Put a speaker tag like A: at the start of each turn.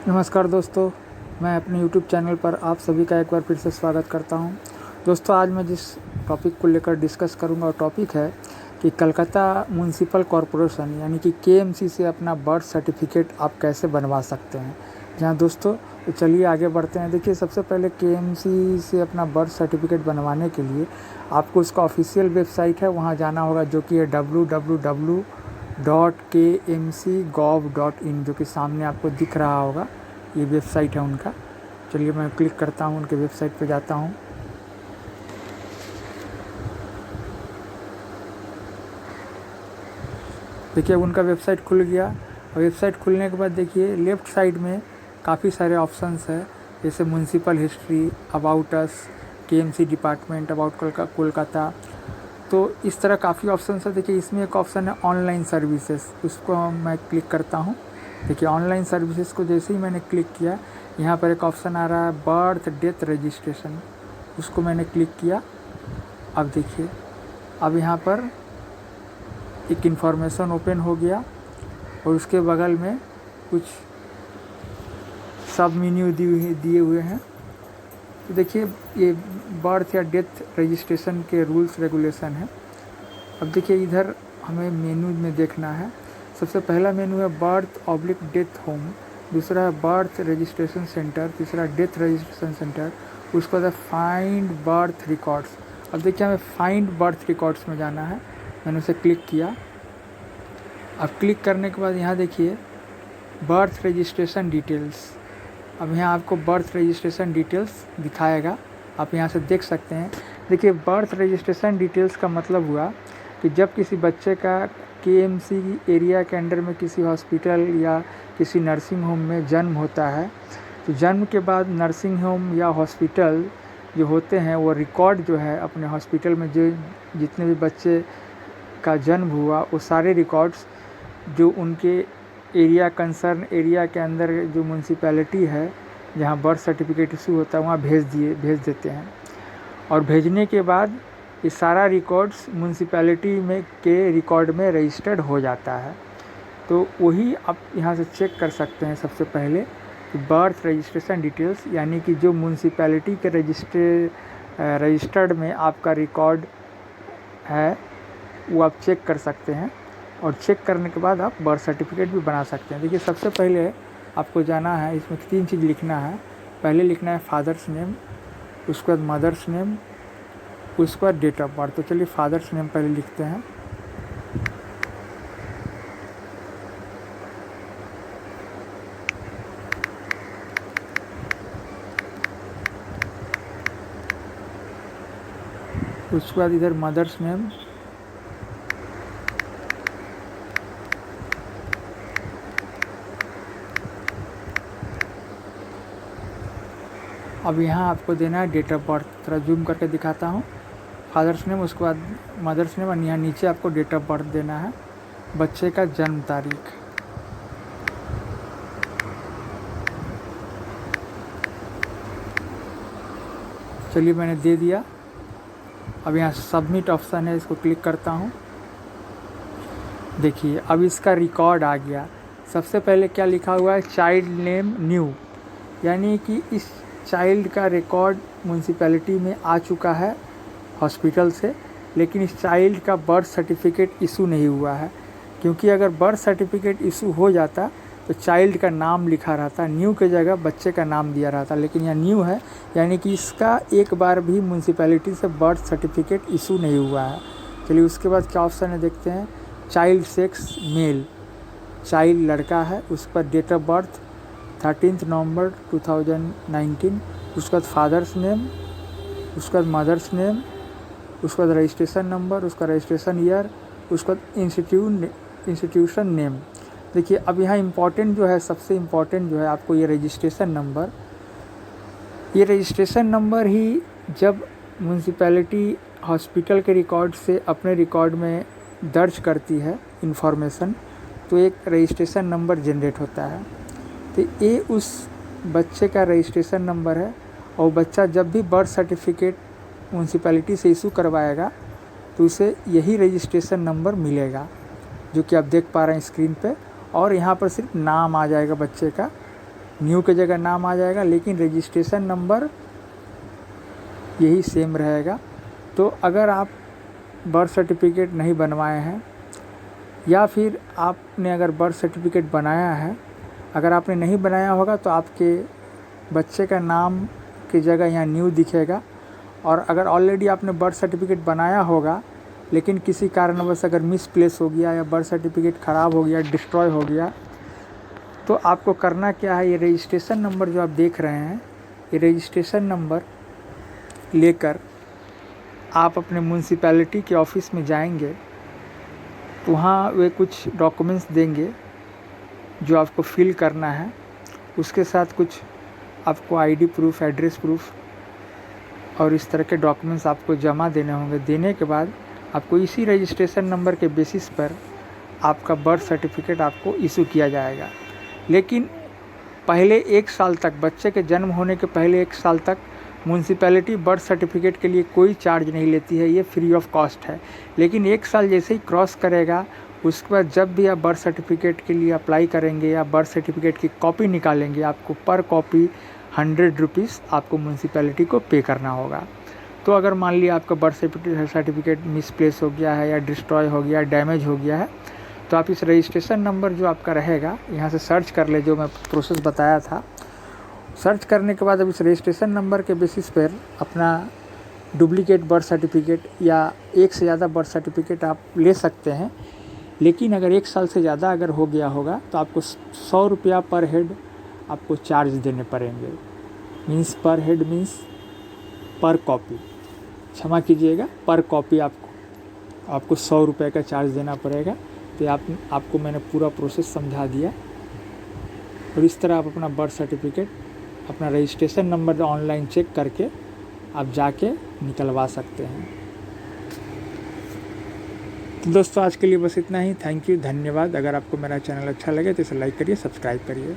A: नमस्कार दोस्तों, मैं अपने YouTube चैनल पर आप सभी का एक बार फिर से स्वागत करता हूं। दोस्तों, आज मैं जिस टॉपिक को लेकर डिस्कस करूंगा वो टॉपिक है कि कलकत्ता म्युनिसिपल कॉरपोरेशन यानी कि KMC से अपना बर्थ सर्टिफिकेट आप कैसे बनवा सकते हैं। जहां दोस्तों, तो चलिए आगे बढ़ते हैं। देखिए, सबसे पहले KMC से अपना बर्थ सर्टिफिकेट बनवाने के लिए आपको उसका ऑफिशियल वेबसाइट है वहाँ जाना होगा, जो कि है www.kmcgov.in, जो कि सामने आपको दिख रहा होगा। ये वेबसाइट है उनका। चलिए मैं क्लिक करता हूँ, उनके वेबसाइट पे जाता हूँ। देखिए, उनका वेबसाइट खुल गया। और वेबसाइट खुलने के बाद देखिए लेफ़्ट साइड में काफ़ी सारे ऑप्शंस है, जैसे municipal history, about us, KMC department, about Kolkata. तो इस तरह काफ़ी ऑप्शन है। देखिए, इसमें एक ऑप्शन है ऑनलाइन सर्विसेज, उसको मैं क्लिक करता हूँ। देखिए, ऑनलाइन सर्विसेज को जैसे ही मैंने क्लिक किया, यहाँ पर एक ऑप्शन आ रहा है बर्थ डेथ रजिस्ट्रेशन, उसको मैंने क्लिक किया। अब देखिए, अब यहाँ पर एक इन्फॉर्मेशन ओपन हो गया और उसके बगल में कुछ सब मेन्यू दिए हुए हैं। तो देखिए, ये बर्थ या डेथ रजिस्ट्रेशन के रूल्स रेगुलेशन है। अब देखिए, इधर हमें मेनू में देखना है। सबसे पहला मेनू है बर्थ/डेथ होम, दूसरा है बर्थ रजिस्ट्रेशन सेंटर, तीसरा डेथ रजिस्ट्रेशन सेंटर, उसके बाद फाइंड बर्थ रिकॉर्ड्स। अब देखिए, हमें फाइंड बर्थ रिकॉर्ड्स में जाना है। मैंने उसे क्लिक किया। अब क्लिक करने के बाद यहाँ देखिए बर्थ रजिस्ट्रेशन डिटेल्स। अब यहाँ आपको बर्थ रजिस्ट्रेशन डिटेल्स दिखाएगा, आप यहाँ से देख सकते हैं। देखिए, बर्थ रजिस्ट्रेशन डिटेल्स का मतलब हुआ कि जब किसी बच्चे का KMC एरिया के अंडर में किसी हॉस्पिटल या किसी नर्सिंग होम में जन्म होता है, तो जन्म के बाद नर्सिंग होम या हॉस्पिटल जो होते हैं वो रिकॉर्ड जो है अपने हॉस्पिटल में जो जितने भी बच्चे का जन्म हुआ वो सारे रिकॉर्ड्स जो उनके कंसर्न एरिया के अंदर जो म्यूनसिपैलिटी है जहाँ बर्थ सर्टिफिकेट इशू होता है वहाँ भेज देते हैं। और भेजने के बाद ये सारा रिकॉर्ड्स म्यूनसिपैलिटी में के रिकॉर्ड में रजिस्टर्ड हो जाता है। तो वही आप यहाँ से चेक कर सकते हैं। सबसे पहले कि बर्थ रजिस्ट्रेशन डिटेल्स यानी कि जो म्यूनसिपैलिटी के रजिस्टर्ड में आपका रिकॉर्ड है वो आप चेक कर सकते हैं। और चेक करने के बाद आप बर्थ सर्टिफिकेट भी बना सकते हैं। देखिए, सबसे पहले आपको जाना है, इसमें 3 चीज़ लिखना है। पहले लिखना है फादर्स नेम, उसके बाद मदर्स नेम, उसके बाद डेट ऑफ बर्थ। तो चलिए फादर्स नेम पहले लिखते हैं। उसके बाद इधर मदर्स नेम, अब यहाँ आपको देना है डेट ऑफ बर्थ। थोड़ा जूम करके दिखाता हूँ। फादर्स नेम, उसके बाद मदर्स नेम और यहाँ नीचे आपको डेट ऑफ बर्थ देना है, बच्चे का जन्म तारीख। चलिए मैंने दे दिया। अब यहाँ सबमिट ऑप्शन है, इसको क्लिक करता हूँ। देखिए, अब इसका रिकॉर्ड आ गया। सबसे पहले क्या लिखा हुआ है, चाइल्ड नेम न्यू, यानी कि इस चाइल्ड का रिकॉर्ड म्यूनसिपैलिटी में आ चुका है हॉस्पिटल से, लेकिन इस चाइल्ड का बर्थ सर्टिफिकेट इशू नहीं हुआ है। क्योंकि अगर बर्थ सर्टिफिकेट इशू हो जाता तो चाइल्ड का नाम लिखा रहता, न्यू के जगह बच्चे का नाम दिया रहता, लेकिन यहाँ न्यू है, यानी कि इसका एक बार भी म्यूनसिपैलिटी से बर्थ सर्टिफिकेट इशू नहीं हुआ है। चलिए उसके बाद क्या ऑप्शन है देखते हैं। चाइल्ड सेक्स मेल, चाइल्ड लड़का है, उस पर डेट ऑफ बर्थ 13 नवंबर 2019, उसके बाद फादर्स नेम, उसके बाद मदर्स नेम, उसके बाद रजिस्ट्रेशन नंबर, उसका रजिस्ट्रेशन ईयर, उसके बाद इंस्टीट्यूशन नेम। देखिए, अब यहाँ इम्पॉर्टेंट जो है, सबसे इम्पॉर्टेंट जो है आपको ये रजिस्ट्रेशन नंबर ही जब म्यूनसिपैलिटी हॉस्पिटल के रिकॉर्ड से अपने रिकॉर्ड में दर्ज करती है इंफॉर्मेशन, तो एक रजिस्ट्रेशन नंबर जनरेट होता है। तो ये उस बच्चे का रजिस्ट्रेशन नंबर है। और बच्चा जब भी बर्थ सर्टिफिकेट म्यूनसिपैलिटी से इशू करवाएगा तो उसे यही रजिस्ट्रेशन नंबर मिलेगा, जो कि आप देख पा रहे हैं स्क्रीन पे। और यहाँ पर सिर्फ नाम आ जाएगा बच्चे का, न्यू के जगह नाम आ जाएगा, लेकिन रजिस्ट्रेशन नंबर यही सेम रहेगा। तो अगर आप बर्थ सर्टिफिकेट नहीं बनवाए हैं या फिर आपने अगर बर्थ सर्टिफिकेट बनाया है, अगर आपने नहीं बनाया होगा तो आपके बच्चे का नाम की जगह यहाँ न्यू दिखेगा। और अगर ऑलरेडी आपने बर्थ सर्टिफिकेट बनाया होगा लेकिन किसी कारणवश अगर मिसप्लेस हो गया या बर्थ सर्टिफिकेट ख़राब हो गया, डिस्ट्रॉय हो गया, तो आपको करना क्या है, ये रजिस्ट्रेशन नंबर जो आप देख रहे हैं, ये रजिस्ट्रेशन नंबर लेकर आप अपने म्यूनसिपैलिटी के ऑफिस में जाएंगे तो वहाँ वे कुछ डॉक्यूमेंट्स देंगे जो आपको फिल करना है। उसके साथ कुछ आपको आईडी प्रूफ, एड्रेस प्रूफ और इस तरह के डॉक्यूमेंट्स आपको जमा देने होंगे। देने के बाद आपको इसी रजिस्ट्रेशन नंबर के बेसिस पर आपका बर्थ सर्टिफिकेट आपको इशू किया जाएगा। लेकिन पहले 1 साल तक, बच्चे के जन्म होने के पहले 1 साल तक म्यूनसिपैलिटी बर्थ सर्टिफिकेट के लिए कोई चार्ज नहीं लेती है, ये फ्री ऑफ कॉस्ट है। लेकिन 1 साल जैसे ही क्रॉस करेगा उसके बाद जब भी आप बर्थ सर्टिफिकेट के लिए अप्लाई करेंगे या बर्थ सर्टिफिकेट की कॉपी निकालेंगे, आपको पर कॉपी 100 रुपीज़ आपको म्यूनसिपैलिटी को पे करना होगा। तो अगर मान लिया आपका बर्थ सर्टिफिकेट मिसप्लेस हो गया है या डिस्ट्रॉय हो गया, डैमेज हो गया है, तो आप इस रजिस्ट्रेशन नंबर जो आपका रहेगा यहाँ से सर्च कर ले, जो मैं प्रोसेस बताया था। सर्च करने के बाद अब इस रजिस्ट्रेशन नंबर के बेसिस पर अपना डुप्लीकेट बर्थ सर्टिफिकेट या एक से ज़्यादा बर्थ सर्टिफिकेट आप ले सकते हैं। लेकिन अगर 1 साल से ज़्यादा अगर हो गया होगा तो आपको 100 रुपया पर हेड आपको चार्ज देने पड़ेंगे। मीन्स पर हेड मीन्स पर कॉपी, क्षमा कीजिएगा, पर कॉपी आपको 100 रुपये का चार्ज देना पड़ेगा। तो आपको मैंने पूरा प्रोसेस समझा दिया। और इस तरह आप अपना बर्थ सर्टिफिकेट, अपना रजिस्ट्रेशन नंबर ऑनलाइन चेक करके आप जाके निकलवा सकते हैं। तो दोस्तों आज के लिए बस इतना ही। थैंक यू, धन्यवाद। अगर आपको मेरा चैनल अच्छा लगे तो इसे लाइक करिए, सब्सक्राइब करिए।